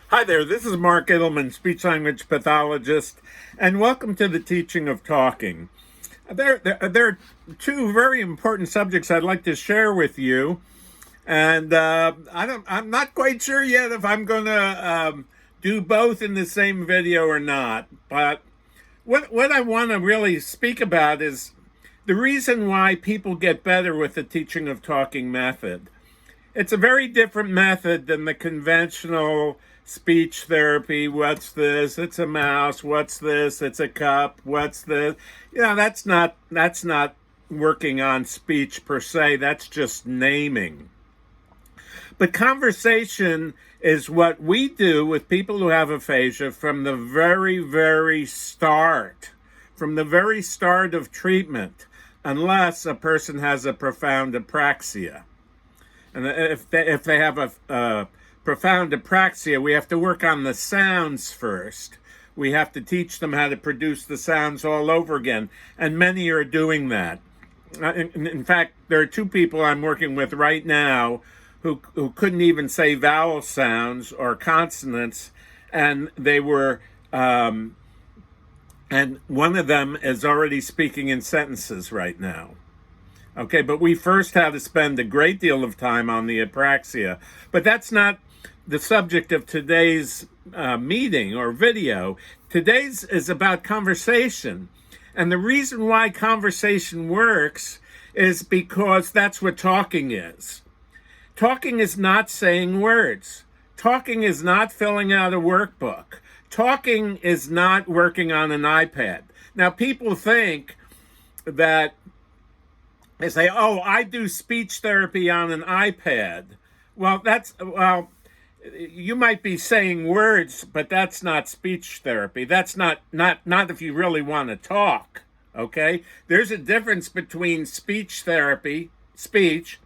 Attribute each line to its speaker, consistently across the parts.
Speaker 1: Hi there, this is Mark Ittleman, speech language pathologist, and welcome to the teaching of talking. There are two very important subjects I'd like to share with you, and I'm not quite sure yet if I'm going to do both in the same video or not. But what I want to really speak about is the reason why people get better with the teaching of talking method. It's a very different method than the conventional speech therapy. What's this? It's a mouse. What's this? It's a cup. What's this? That's not working on speech per se. That's just naming. But conversation is what we do with people who have aphasia from the very, very start. From the very start of treatment, unless a person has a profound apraxia. And if they have a profound apraxia, we have to work on the sounds first. We have to teach them how to produce the sounds all over again. And many are doing that. In fact, there are two people I'm working with right now who couldn't even say vowel sounds or consonants. And they were, and one of them is already speaking in sentences right now. Okay, but we first had to spend a great deal of time on the apraxia. But that's not the subject of today's meeting or video. Today's is about conversation. And the reason why conversation works is because that's what talking is. Talking is not saying words. Talking is not filling out a workbook. Talking is not working on an iPad. Now, people think that they say, "Oh, I do speech therapy on an iPad." Well, you might be saying words, but that's not speech therapy. That's not if you really want to talk, okay? There's a difference between speech therapy, speech,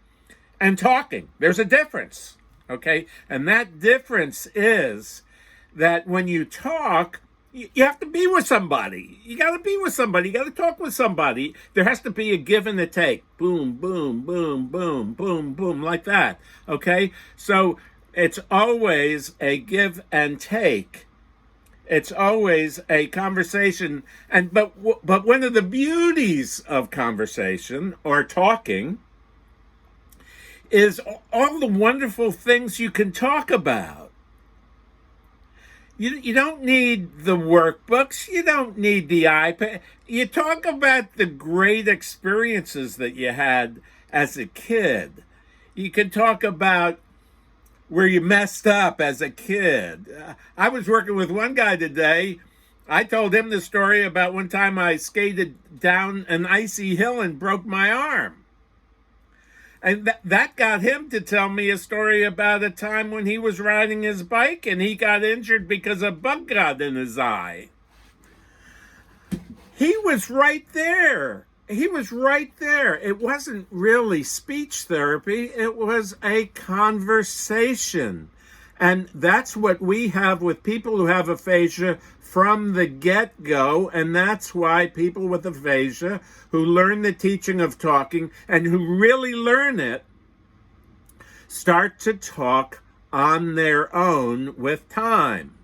Speaker 1: and talking. There's a difference, okay? And that difference is that when you talk, you have to be with somebody. You got to be with somebody. You got to talk with somebody. There has to be a give and a take. Boom, boom, boom, boom, boom, boom, like that. Okay? So it's always a give and take. It's always a conversation. But one of the beauties of conversation or talking is all the wonderful things you can talk about. You don't need the workbooks. You don't need the iPad. You talk about the great experiences that you had as a kid. You can talk about where you messed up as a kid. I was working with one guy today. I told him the story about one time I skated down an icy hill and broke my arm. And that got him to tell me a story about a time when he was riding his bike and he got injured because a bug got in his eye. He was right there. He was right there. It wasn't really speech therapy. It was a conversation. And that's what we have with people who have aphasia from the get-go, and that's why people with aphasia who learn the teaching of talking and who really learn it start to talk on their own with time.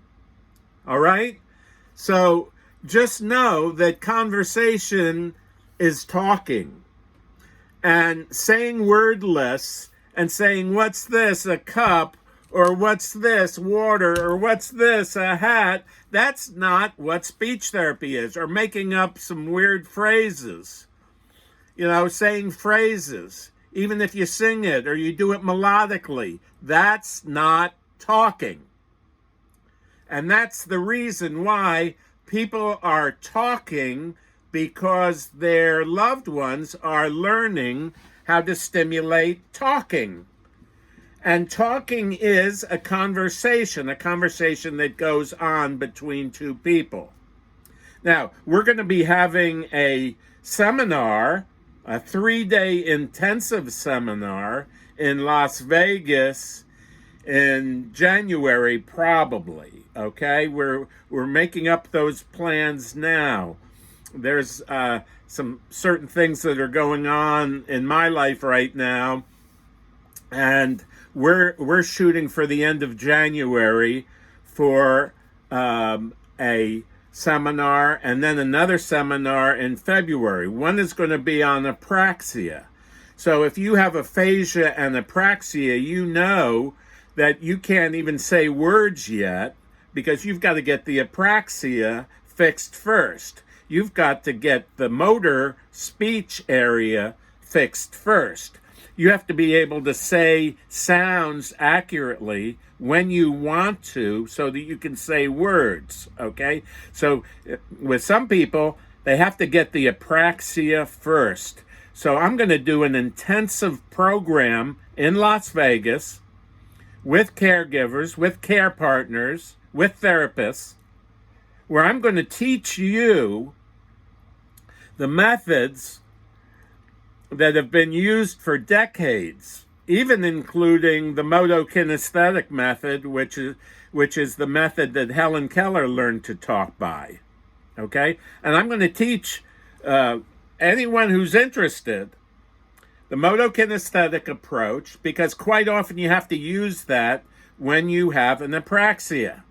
Speaker 1: All right? So just know that conversation is talking, and saying wordless and saying, "What's this, a cup?" or "What's this, water?" or "What's this, a hat?" That's not what speech therapy is. Or making up some weird phrases. Saying phrases, even if you sing it or you do it melodically. That's not talking. And that's the reason why people are talking, because their loved ones are learning how to stimulate talking. And talking is a conversation that goes on between two people. Now, we're going to be having a seminar, a 3-day intensive seminar in Las Vegas in January, probably. Okay, we're making up those plans now. There's some certain things that are going on in my life right now, and we're shooting for the end of January for a seminar, and then another seminar in February. One is going to be on apraxia. So if you have aphasia and apraxia, you know that you can't even say words yet because you've got to get the apraxia fixed first. You've got to get the motor speech area fixed first. You have to be able to say sounds accurately when you want to so that you can say words, okay? So with some people, they have to get the apraxia first. So I'm going to do an intensive program in Las Vegas with caregivers, with care partners, with therapists, where I'm going to teach you the methods that have been used for decades, even including the motokinesthetic method, which is the method that Helen Keller learned to talk by. Okay? And I'm going to teach anyone who's interested the motokinesthetic approach, because quite often you have to use that when you have an apraxia.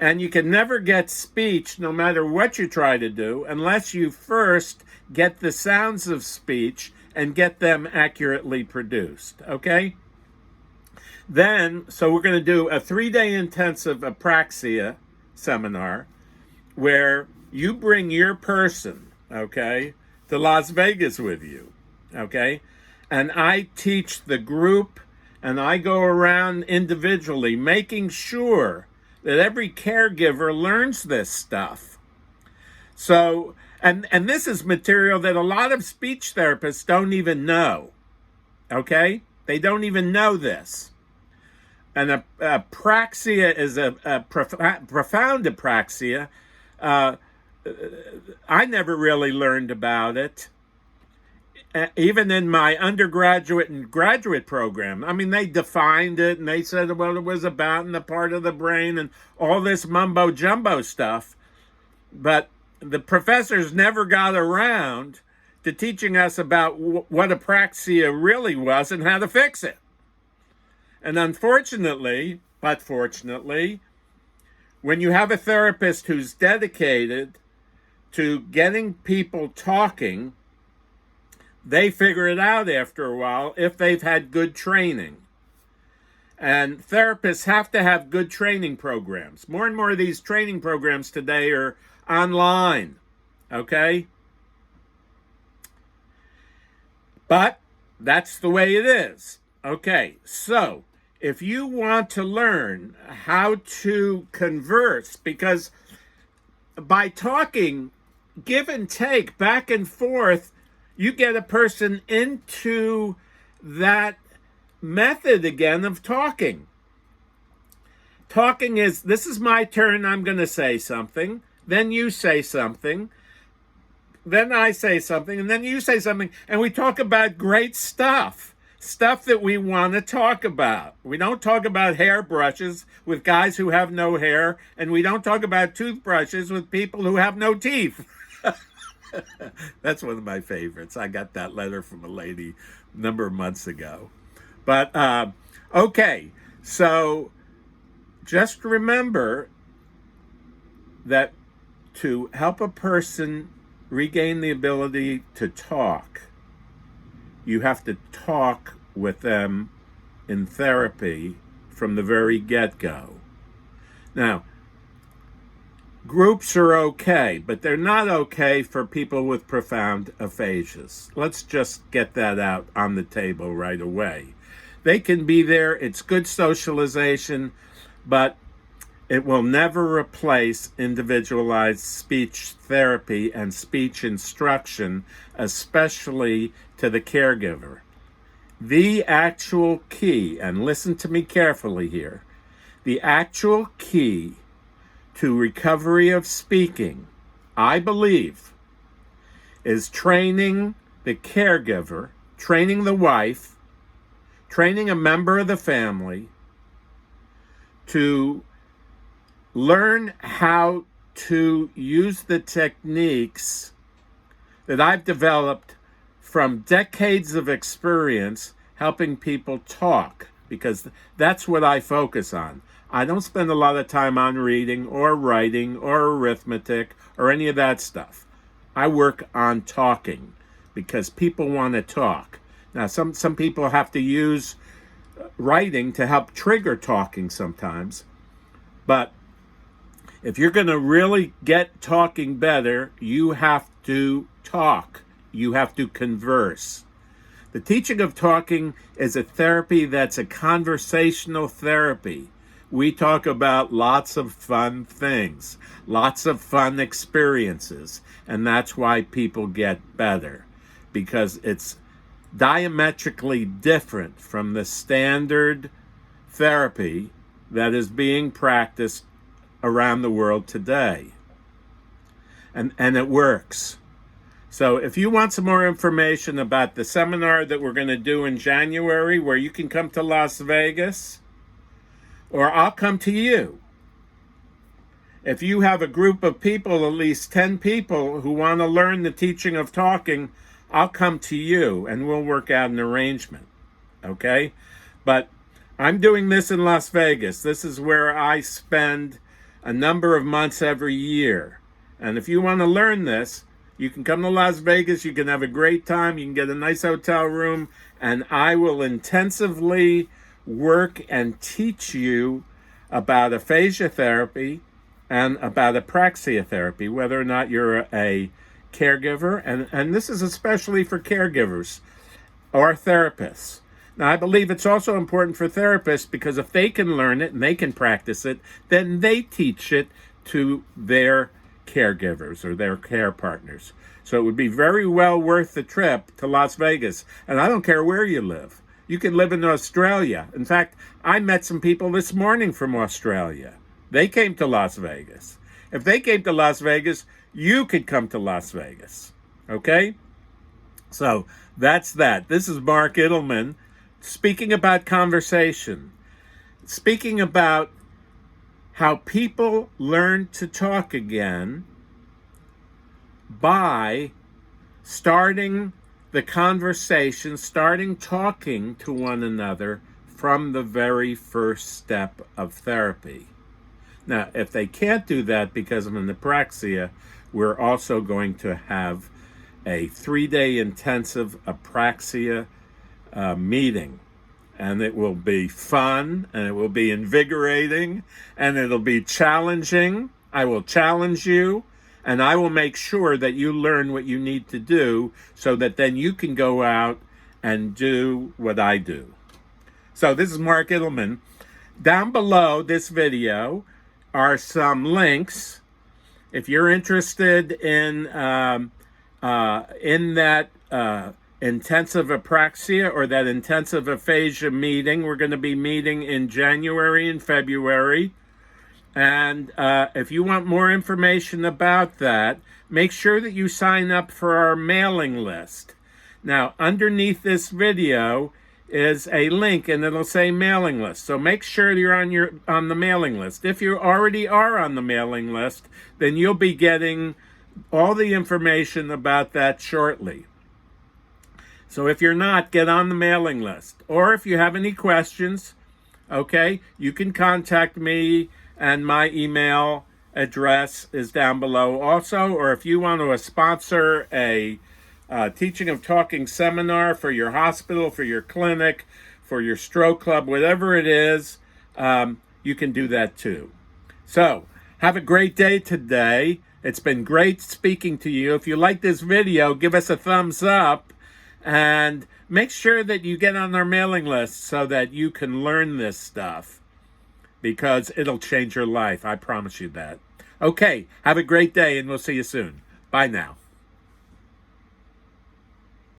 Speaker 1: And you can never get speech, no matter what you try to do, unless you first get the sounds of speech and get them accurately produced, okay? Then, so we're going to do a 3-day intensive apraxia seminar where you bring your person, okay, to Las Vegas with you, okay? And I teach the group, and I go around individually making sure that every caregiver learns this stuff. So, and this is material that a lot of speech therapists don't even know, okay? They don't even know this. And apraxia is a profound apraxia. I never really learned about it, even in my undergraduate and graduate program. I mean, they defined it and they said what it was about and the part of the brain and all this mumbo jumbo stuff. But the professors never got around to teaching us about what apraxia really was and how to fix it. And unfortunately, but fortunately, when you have a therapist who's dedicated to getting people talking, they figure it out after a while if they've had good training. And therapists have to have good training programs. More and more of these training programs today are online, okay? But that's the way it is. Okay, so if you want to learn how to converse, because by talking, give and take, back and forth, you get a person into that method again of talking. Talking is, this is my turn, I'm going to say something, then you say something, then I say something, and then you say something, and we talk about great stuff that we want to talk about. We don't talk about hairbrushes with guys who have no hair, and we don't talk about toothbrushes with people who have no teeth. That's one of my favorites. I got that letter from a lady a number of months ago. But, okay, so just remember that to help a person regain the ability to talk, you have to talk with them in therapy from the very get-go. Now, groups are okay, but they're not okay for people with profound aphasias. Let's just get that out on the table right away. They can be there, it's good socialization, but it will never replace individualized speech therapy and speech instruction, especially to the caregiver. The actual key, and listen to me carefully here, the actual key to recovery of speaking, I believe, is training the caregiver, training the wife, training a member of the family to learn how to use the techniques that I've developed from decades of experience helping people talk. because that's what I focus on. I don't spend a lot of time on reading or writing or arithmetic or any of that stuff. I work on talking because people want to talk. Now, some people have to use writing to help trigger talking sometimes, but if you're going to really get talking better, you have to talk. You have to converse. The teaching of talking is a therapy that's a conversational therapy. We talk about lots of fun things, lots of fun experiences, and that's why people get better, because it's diametrically different from the standard therapy that is being practiced around the world today. And it works. So if you want some more information about the seminar that we're going to do in January, where you can come to Las Vegas, or I'll come to you. If you have a group of people, at least 10 people, who want to learn the teaching of talking, I'll come to you and we'll work out an arrangement. Okay? But I'm doing this in Las Vegas. This is where I spend a number of months every year. And if you want to learn this, you can come to Las Vegas, you can have a great time, you can get a nice hotel room, and I will intensively work and teach you about aphasia therapy and about apraxia therapy, whether or not you're a caregiver, and this is especially for caregivers or therapists. Now, I believe it's also important for therapists because if they can learn it and they can practice it, then they teach it to their caregivers or their care partners. So it would be very well worth the trip to Las Vegas. And I don't care where you live. You can live in Australia. In fact, I met some people this morning from Australia. They came to Las Vegas. If they came to Las Vegas, you could come to Las Vegas. Okay? So that's that. This is Mark Ittleman speaking about conversation, speaking about how people learn to talk again by starting the conversation, starting talking to one another from the very first step of therapy. Now, if they can't do that because of an apraxia, we're also going to have a 3-day intensive apraxia meeting. And it will be fun, and it will be invigorating, and it'll be challenging. I will challenge you, and I will make sure that you learn what you need to do so that then you can go out and do what I do. So this is Mark Ittleman. Down below this video are some links. If you're interested in that intensive apraxia or that intensive aphasia meeting, we're going to be meeting in January and February. And if you want more information about that, make sure that you sign up for our mailing list. Now, underneath this video is a link, and it'll say mailing list. So make sure you're on the mailing list. If you already are on the mailing list, then you'll be getting all the information about that shortly. So if you're not, get on the mailing list. Or if you have any questions, okay, you can contact me, and my email address is down below also. Or if you want to sponsor a teaching of talking seminar for your hospital, for your clinic, for your stroke club, whatever it is, you can do that too. So have a great day today. It's been great speaking to you. If you like this video, give us a thumbs up. And make sure that you get on our mailing list so that you can learn this stuff, because it'll change your life. I promise you that. Okay, have a great day, and we'll see you soon. Bye now.